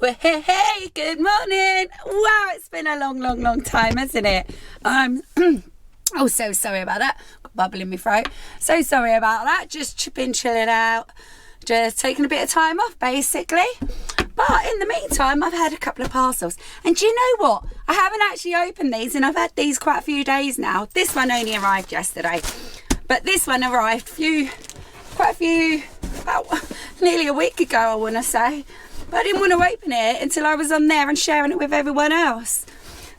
Well, hey, good morning. Wow, it's been a long time, hasn't it? Oh, so sorry about that. Got bubble in my throat. So sorry about that. Just been chilling out. Just taking a bit of time off, basically. But in the meantime, I've had a couple of parcels. And do you know what? I haven't actually opened these, and I've had these quite a few days now. This one only arrived yesterday. But this one arrived quite a few, about nearly a week ago, I want to say. But I didn't want to open it until I was on there and sharing it with everyone else.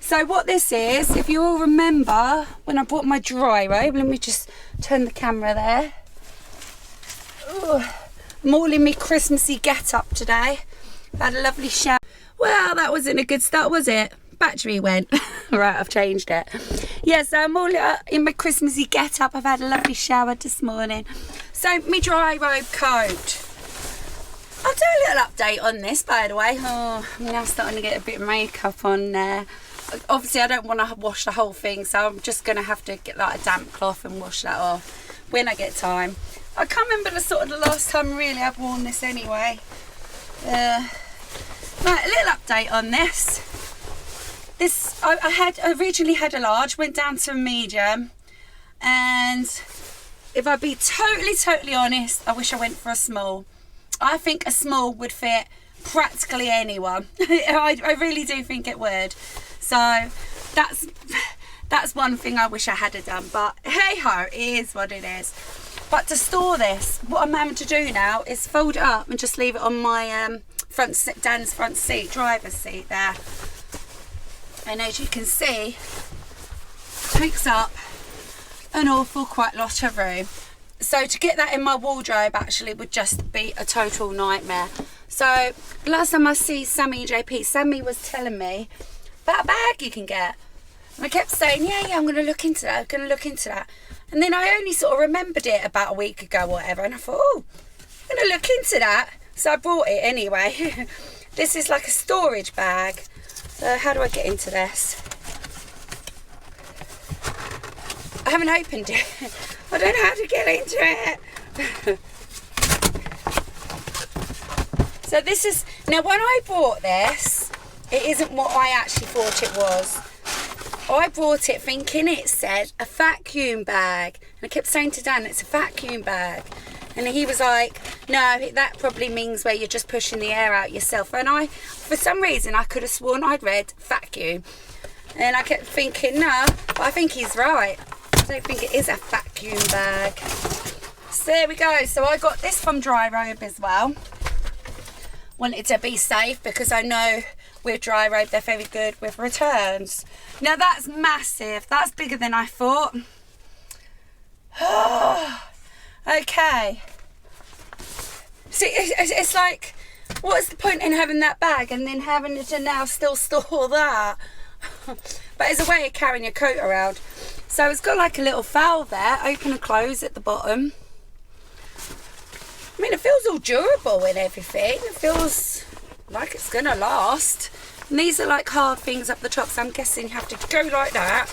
So what this is, if you all remember, when I bought my dry robe, let me just turn the camera there. Ooh, I'm all in my Christmassy get-up today. Had a lovely shower. Well, that wasn't a good start, was it? Battery went. Right, I've changed it. Yeah, so I'm all in my Christmassy get-up. I've had a lovely shower this morning. So, my dry robe coat. I'll do a little update on this, by the way. Oh, I'm now starting to get a bit of makeup on there. Obviously, I don't want to wash the whole thing, so I'm just going to have to get like a damp cloth and wash that off when I get time. I can't remember the last time really I've worn this anyway. Right, a little update on this. I originally had a large, went down to a medium, and if I be totally honest, I wish I went for a small. I think a small would fit practically anyone. I really do think it would. So that's one thing I wish I had done, but hey ho, it is what it is. But to store this, what I'm having to do now is fold it up and just leave it on my Dan's front seat, driver's seat there. And as you can see, it takes up an quite lot of room. So to get that in my wardrobe actually would just be a total nightmare. So last time I see Sammy and JP, Sammy was telling me about a bag you can get. And I kept saying, yeah, I'm going to look into that. And then I only sort of remembered it about a week ago or whatever. And I thought, oh, I'm going to look into that. So I bought it anyway. This is like a storage bag. So how do I get into this? I haven't opened it. I don't know how to get into it. So this is, now when I bought this, it isn't what I actually thought it was. I bought it thinking it said a vacuum bag. And I kept saying to Dan, it's a vacuum bag. And he was like, no, that probably means where you're just pushing the air out yourself. And for some reason, I could have sworn I'd read vacuum. And I kept thinking, no, but I think he's right. I don't think it is a vacuum bag. So there we go. So I got this from Dryrobe as well. Wanted to be safe because I know with Dryrobe they're very good with returns. Now that's massive. That's bigger than I thought. Okay. See, it's like, what's the point in having that bag and then having to now still store that? But it's a way of carrying your coat around. So it's got like a little valve there, open and close at the bottom. I mean, it feels all durable and everything. It feels like it's gonna last. And these are like hard things up the top, so I'm guessing you have to go like that,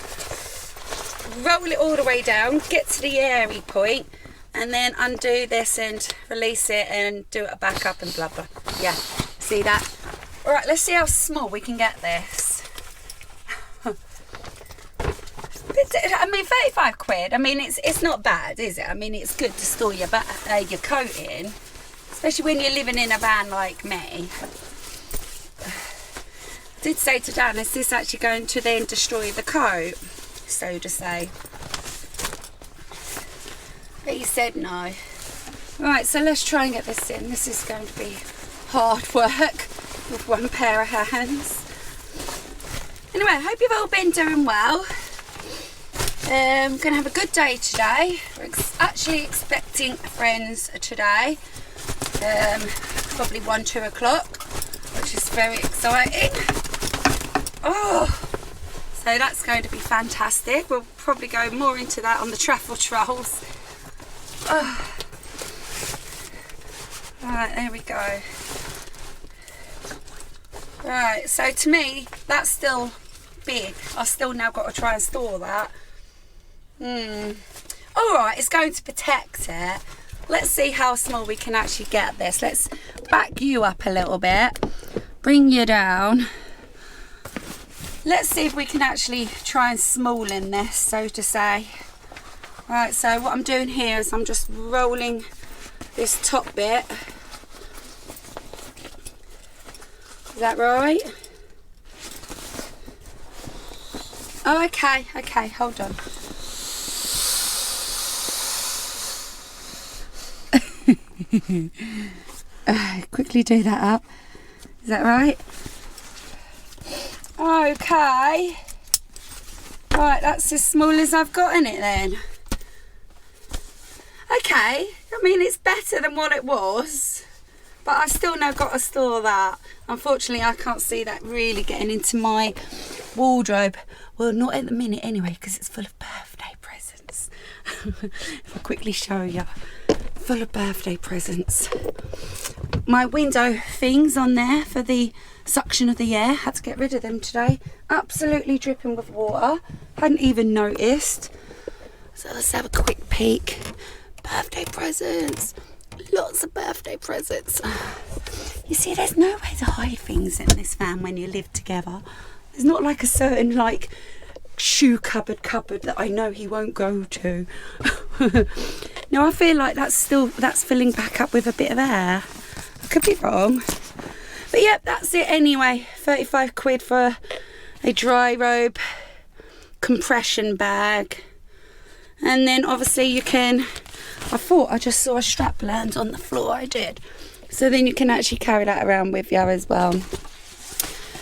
roll it all the way down, get to the airy point, and then undo this and release it and do it back up and blah blah. Yeah, see that? All right, let's see how small we can get this. I mean, 35 quid. I mean, it's not bad, is it? I mean, it's good to store your coat in, especially when you're living in a van like me. I did say to Dan, is this actually going to then destroy the coat, so to say? But he said no. Right, so let's try and get this in. This is going to be hard work with one pair of hands. Anyway, I hope you've all been doing well. I'm going to have a good day today. We're actually expecting friends today. Probably 1-2 o'clock, which is very exciting. Oh, so that's going to be fantastic. We'll probably go more into that on the travel trolls. Oh. Right, there we go. Right, so to me, that's still big. I've still now got to try and store that. Alright, it's going to protect it. Let's see how small we can actually get this. Let's back you up a little bit. bring you down. Let's see if we can actually try and smallen this, so to say. Right, so what I'm doing here is I'm just rolling this top bit. Is that right? Oh, okay, hold on. Quickly do that up. Is that right? Okay. Right, that's as small as I've got in it then. Okay, I mean it's better than what it was, but I've still now got to store that. Unfortunately, I can't see that really getting into my wardrobe. Well, not at the minute anyway, because it's full of birthday presents. If I quickly show you, full of birthday presents. My window things on there for the suction of the air, had to get rid of them today. Absolutely dripping with water, hadn't even noticed. So let's have a quick peek. Birthday presents, lots of birthday presents. You see, there's no way to hide things in this van when you live together. There's not like a certain like shoe cupboard that I know he won't go to. No, I feel like that's filling back up with a bit of air. I could be wrong. But yep, that's it anyway. 35 quid for a Dryrobe compression bag. And then obviously you can, I thought I just saw a strap land on the floor, I did. So then you can actually carry that around with you as well.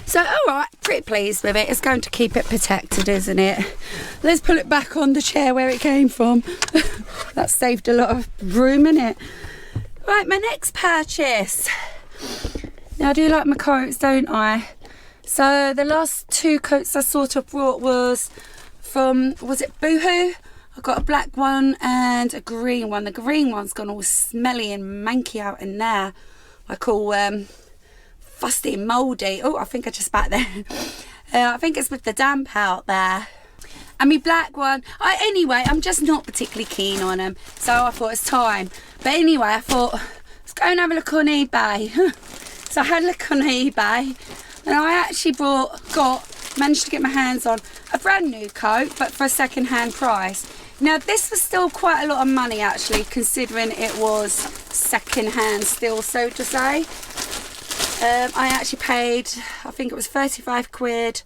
So alright, pretty pleased with it. It's going to keep it protected, isn't it? Let's put it back on the chair where it came from. That saved a lot of room, innit? Right, my next purchase. Now I do like my coats, don't I? So the last two coats I sort of brought was from, was it Boohoo? I got a black one and a green one. The green one's gone all smelly and manky out in there. Like all fusty and mouldy. Oh, I think I just spat there. I think it's with the damp out there. And my black one, anyway, I'm just not particularly keen on them. So I thought it's time. But anyway, I thought, let's go and have a look on eBay. So I had a look on eBay. And I actually managed to get my hands on a brand new coat, but for a second-hand price. Now this was still quite a lot of money actually, considering it was second-hand still, so to say. I actually paid, I think it was 35 quid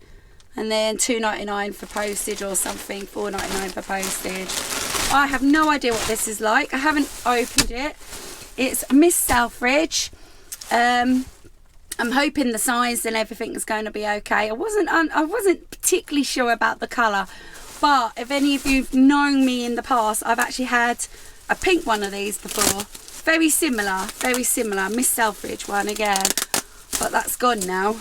and then £2.99 for postage or something, £4.99 for postage. I have no idea what this is like. I haven't opened it. It's Miss Selfridge. I'm hoping the size and everything is going to be okay. I wasn't particularly sure about the colour, but if any of you've known me in the past, I've actually had a pink one of these before. Very similar, Miss Selfridge one again, but that's gone now.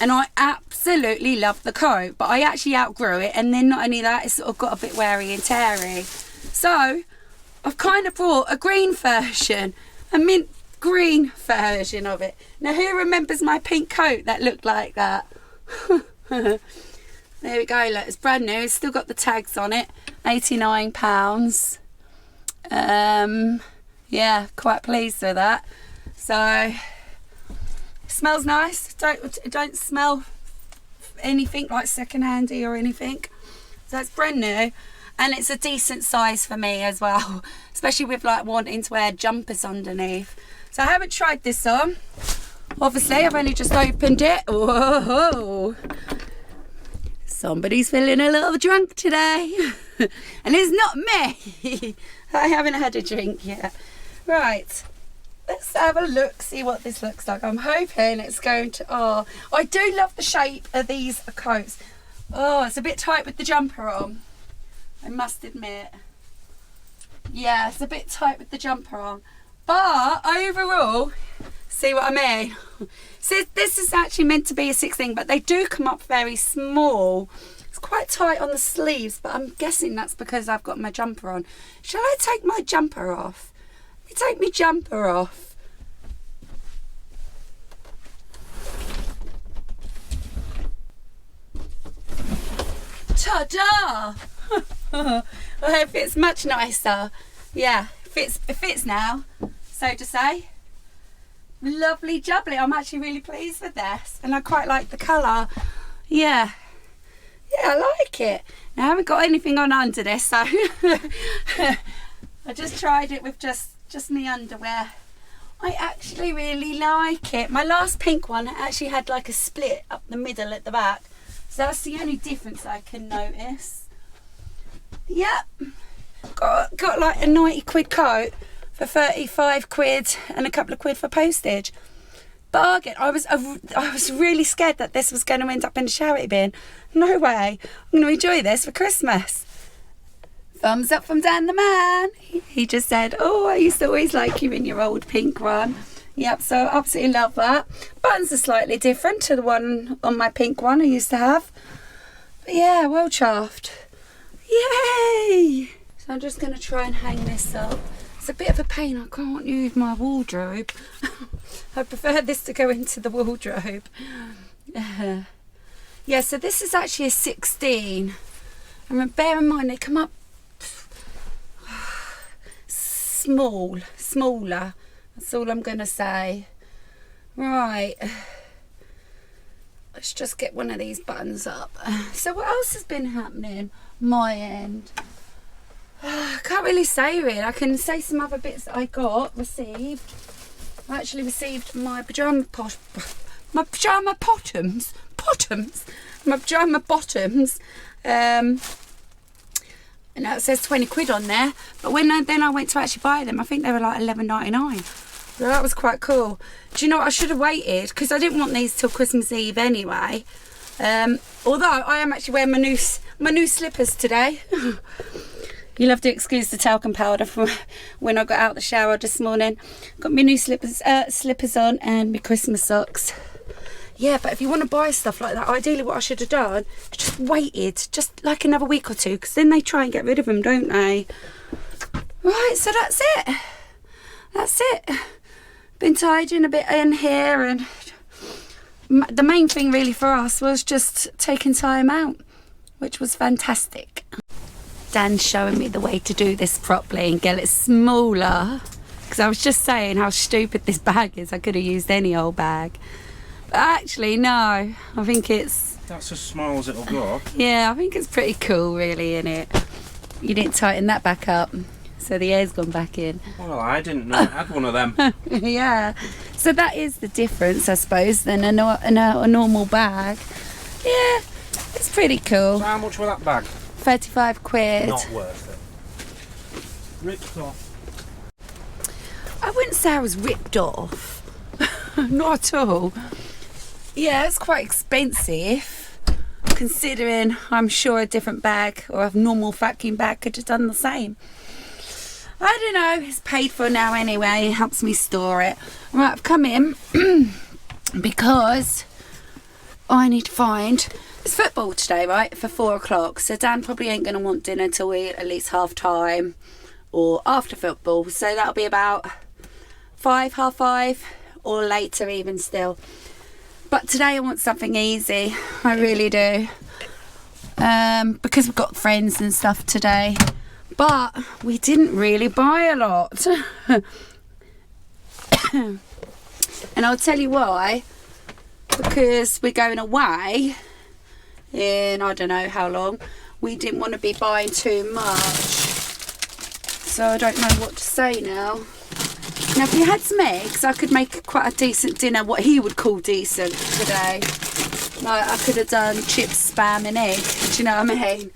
And I absolutely love the coat, but I actually outgrew it, and then not only that, it's sort of got a bit weary and teary. So I've kind of brought a green version, a mint green version of it. Now who remembers my pink coat that looked like that? There we go, look, it's brand new, it's still got the tags on it, £89. Yeah, quite pleased with that. So it smells nice. It don't smell anything like second-handy or anything. So it's brand new, and it's a decent size for me as well, especially with like wanting to wear jumpers underneath. So I haven't tried this on. Obviously, I've only just opened it. Whoa! Somebody's feeling a little drunk today. And it's not me. I haven't had a drink yet. Right. Let's have a look, see what this looks like. I'm hoping it's going to... Oh, I do love the shape of these coats. Oh, it's a bit tight with the jumper on, I must admit. Yeah, it's a bit tight with the jumper on. But overall, see what I mean? So this is actually meant to be a 16, but they do come up very small. It's quite tight on the sleeves, but I'm guessing that's because I've got my jumper on. Shall I take my jumper off? Let me take my jumper off. Ta-da! I hope it's much nicer. Yeah, it fits now, so to say. lovely jubbly. I'm actually really pleased with this, and I quite like the colour. Yeah, I like it. Now, I haven't got anything on under this, so I just tried it with just my underwear. I actually really like it. My last pink one actually had like a split up the middle at the back, so that's the only difference I can notice. Yep, got like a 90 quid coat for 35 quid and a couple of quid for postage. Bargain. I was really scared that this was going to end up in a charity bin. No way. I'm going to enjoy this for Christmas. Thumbs up from Dan the man. He just said, oh, I used to always like you in your old pink one. Yep, so I absolutely love that. Buttons are slightly different to the one on my pink one I used to have. But yeah, well chuffed. Yay! So I'm just going to try and hang this up. It's a bit of a pain. I can't use my wardrobe. I prefer this to go into the wardrobe. Yeah, so this is actually a 16. And bear in mind, they come up smaller. That's all I'm going to say. Right. Let's just get one of these buttons up. So what else has been happening? My end. I can't really say really. I can say some other bits that I received. I actually received my pajama bottoms. And that says 20 quid on there. But when then I went to actually buy them, I think they were like $11.99. So that was quite cool. Do you know what? I should have waited because I didn't want these till Christmas Eve anyway. Although I am actually wearing my new slippers today. You'll have to excuse the talcum powder from when I got out the shower this morning. Got my new slippers on and my Christmas socks. Yeah, but if you want to buy stuff like that, ideally what I should have done is just waited, just like another week or two, because then they try and get rid of them, don't they? Right, so that's it. That's it. Been tidying a bit in here, and the main thing really for us was just taking time out, which was fantastic. Dan's showing me the way to do this properly and get it smaller, because I was just saying how stupid this bag is. I could have used any old bag, but actually no, I think that's as small as it'll go. Yeah, I think it's pretty cool really, isn't it? You didn't tighten that back up, so the air's gone back in. Well, I didn't know I had one of them. Yeah, so that is the difference, I suppose, than a normal bag. Yeah, it's pretty cool. So how much was that bag? 35 quid. Not worth it. Ripped off. I wouldn't say I was ripped off. Not at all. Yeah, it's quite expensive, considering I'm sure a different bag or a normal vacuum bag could have done the same. I don't know, it's paid for now anyway. It helps me store it. Right, I've come in because I need to find... It's football today, right, for 4 o'clock. So Dan probably ain't going to want dinner till at least half time or after football. So that'll be about 5, half 5 or later even still. But today I want something easy. I really do. Because we've got friends and stuff today. But we didn't really buy a lot. And I'll tell you why. Because we're going away in I don't know how long. We didn't want to be buying too much, so I don't know what to say now. Now if you had some eggs, I could make quite a decent dinner, what he would call decent today. Like I could have done chips, spam and egg, do you know what I mean?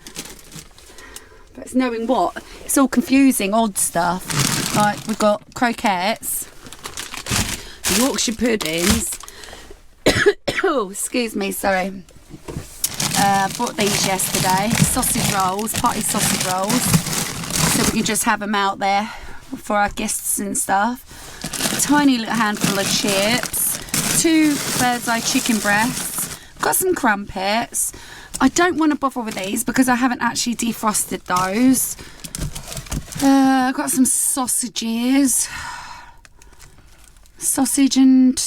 But it's knowing what, it's all confusing, odd stuff. Like we've got croquettes, Yorkshire puddings. Oh, excuse me, sorry. Bought these yesterday, sausage rolls, party sausage rolls, so we can just have them out there for our guests and stuff. A tiny little handful of chips, 2 bird's eye chicken breasts, got some crumpets. I don't want to bother with these because I haven't actually defrosted those. Got some sausages, sausage and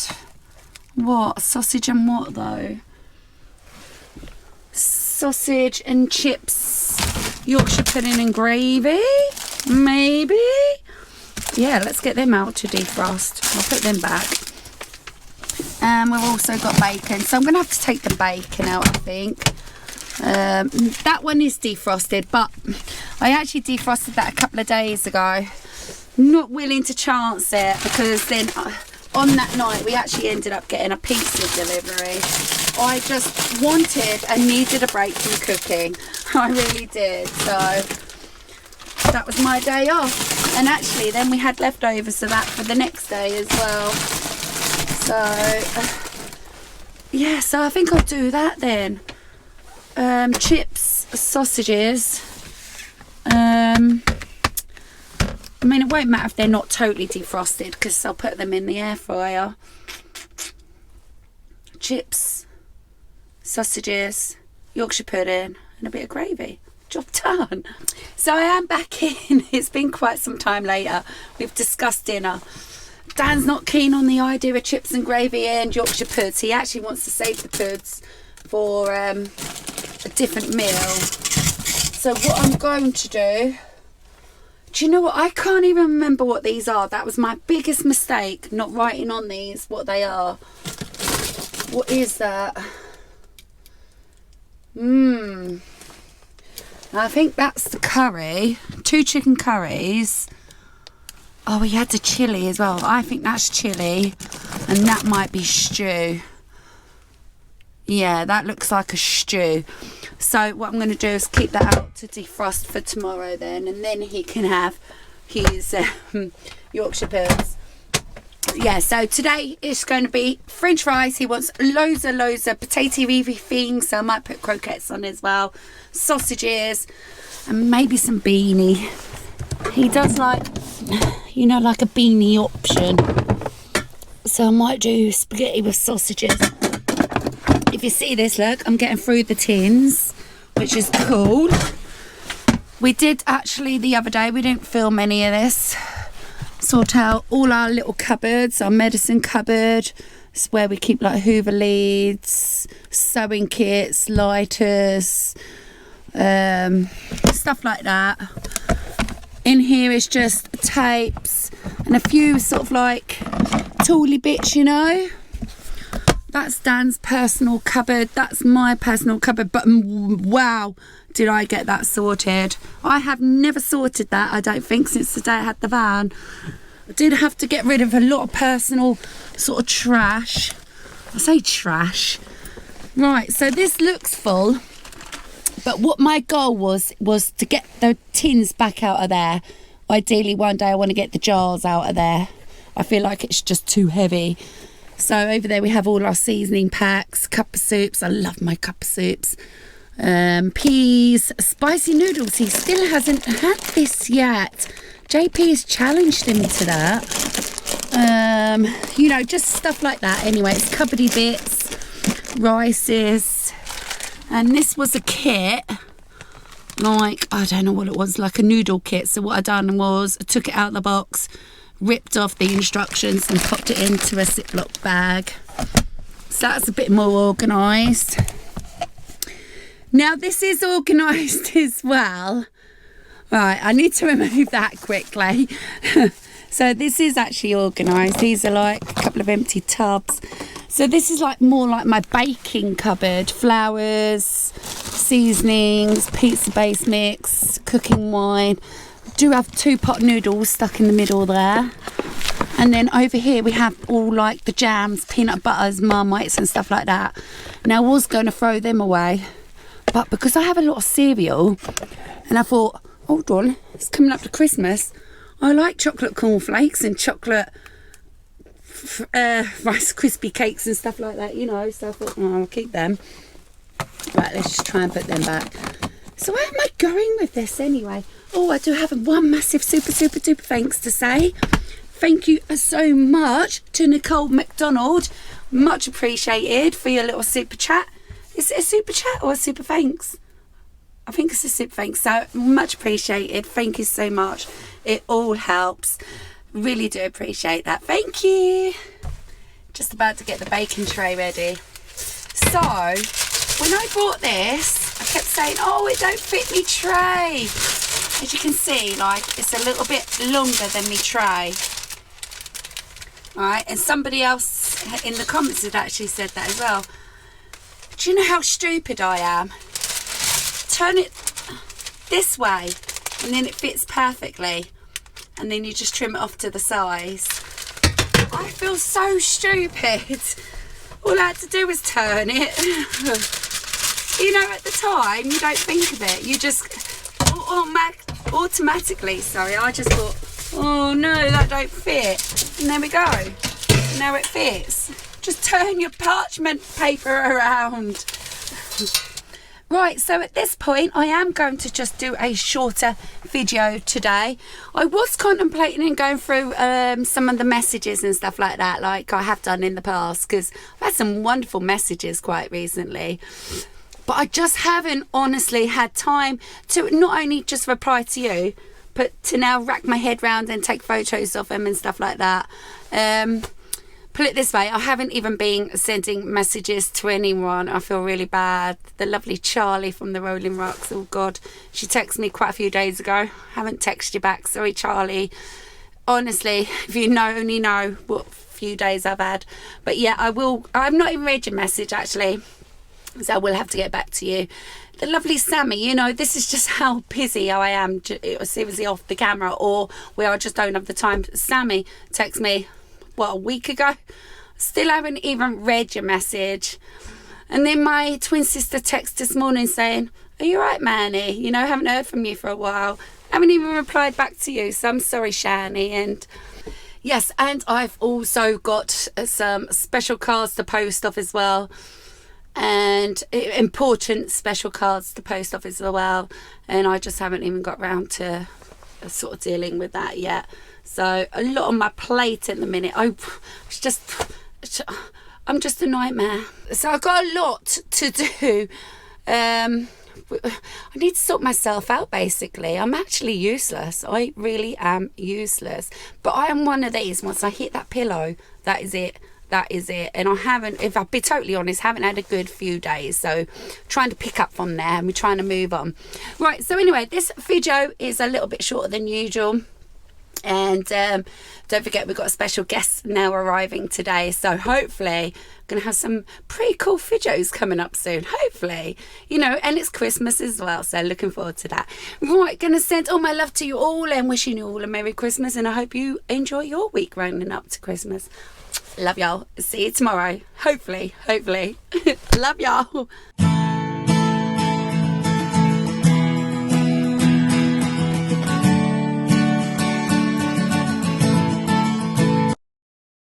what though? Sausage and chips, Yorkshire pudding and gravy, maybe. Yeah, let's get them out to defrost. I'll put them back. And we've also got bacon. So I'm going to have to take the bacon out, I think. That one is defrosted, but I actually defrosted that a couple of days ago. Not willing to chance it, because then on that night we actually ended up getting a pizza delivery. I just wanted and needed a break from cooking. I really did. So that was my day off. And actually then we had leftovers of that for the next day as well. So yeah, so I think I'll do that then. Chips, sausages. I mean, it won't matter if they're not totally defrosted, because I'll put them in the air fryer. Chips, sausages, Yorkshire pudding, and a bit of gravy. Job done. So I am back in. It's been quite some time later. We've discussed dinner. Dan's not keen on the idea of chips and gravy and Yorkshire puds. He actually wants to save the puds for a different meal. So what I'm going to do you know what? I can't even remember what these are. That was my biggest mistake, not writing on these what they are. What is that? I think that's the curry. 2 chicken curries. Oh, we had the chilli as well. I think that's chilli, and that might be stew. Yeah, that looks like a stew. So what I'm going to do is keep that out to defrost for tomorrow then, and then he can have his Yorkshire puddings. Yeah, so today it's going to be French fries. He wants loads of potato-y things, so I might put croquettes on as well. Sausages, and maybe some beanie. He does like, you know, like a beanie option. So I might do spaghetti with sausages. If you see this, look, I'm getting through the tins, which is cool. We did actually the other day, we didn't film any of this, sort out all our little cupboards. Our medicine cupboard, it's where we keep like Hoover leads, sewing kits, lighters, stuff like that. In here is just tapes and a few sort of like tooly bits, you know. That's Dan's personal cupboard. That's my personal cupboard. But wow, did I get that sorted. I have never sorted that, I don't think, since the day I had the van. I did have to get rid of a lot of personal sort of trash. I say trash. Right, so this looks full. But what my goal was to get the tins back out of there. Ideally, one day I want to get the jars out of there. I feel like it's just too heavy. So over there we have all our seasoning packs, cup of soups. I love my cup of soups. Peas, spicy noodles. He still hasn't had this yet. JP has challenged him to that. You know, just stuff like that. Anyway, it's cupboardy bits, rices. And this was a kit, like, I don't know what it was, like a noodle kit. So what I done was I took it out of the box, ripped off the instructions and popped it into a Ziploc bag. So that's a bit more organised. Now this is organised as well. Right, I need to remove that quickly. So this is actually organised. These are like a couple of empty tubs. So this is like more like my baking cupboard. Flours, seasonings, pizza base mix, cooking wine. Do have 2 pot noodles stuck in the middle there. And then over here we have all like the jams, peanut butters, Marmites and stuff like that. Now I was going to throw them away, but because I have a lot of cereal and I thought, hold on, it's coming up to Christmas. I like chocolate cornflakes and chocolate Rice Krispie cakes and stuff like that, you know. So I thought, oh, I'll keep them. Right, let's just try and put them back. So where am I going with this anyway? Oh, I do have one massive super duper thanks to say. Thank you so much to Nicole McDonald. Much appreciated for your little super chat. Is it a super chat or a super thanks? I think it's a super thanks. So much appreciated. Thank you so much. It all helps. Really do appreciate that. Thank you. Just about to get the bacon tray ready. So when I bought this, I kept saying, oh, it don't fit me tray. As you can see, like, it's a little bit longer than me tray. All right, and somebody else in the comments had actually said that as well. Do you know how stupid I am? Turn it this way and then it fits perfectly, and then you just trim it off to the size. I feel so stupid. All I had to do was turn it. You know, at the time you don't think of it, you just automatically, I just thought, oh no, that don't fit, and there we go. Now it fits. Just turn your parchment paper around. Right, so at this point I am going to just do a shorter video today. I was contemplating and going through some of the messages and stuff like that, like I have done in the past, because I've had some wonderful messages quite recently. But I just haven't honestly had time to not only just reply to you, but to now rack my head round and take photos of them and stuff like that. Put it this way, I haven't even been sending messages to anyone. I feel really bad. The lovely Charlie from the Rolling Rocks, oh God, she texted me quite a few days ago. Haven't texted you back, sorry Charlie. Honestly, if you only know what few days I've had. But yeah, I've not even read your message actually, so I will have to get back to you. The lovely Sammy, you know, this is just how busy I am, seriously off the camera, or where I just don't have the time. Sammy texted me, a week ago. Still haven't even read your message. And then my twin sister texted this morning saying, are you right, Manny? You know, haven't heard from you for a while. Haven't even replied back to you, so I'm sorry, Shani. And yes, and I've also got some special cards to post off as well, and important special cards to post off as well, and I just haven't even got round to sort of dealing with that yet. So a lot on my plate at the minute. I'm just a nightmare. So I've got a lot to do. I need to sort myself out basically. I'm actually useless. I really am useless. But I am one of these, once I hit that pillow, that is it. That is it. And I haven't, if I'll be totally honest, haven't had a good few days. So trying to pick up from there and we're trying to move on. Right, so anyway, this video is a little bit shorter than usual. And don't forget, we've got a special guest now arriving today, so hopefully I'm going to have some pretty cool videos coming up soon, hopefully, you know, and it's Christmas as well, so looking forward to that. Right, going to send all my love to you all and wishing you all a Merry Christmas, and I hope you enjoy your week running up to Christmas. Love y'all. See you tomorrow, hopefully. Love y'all.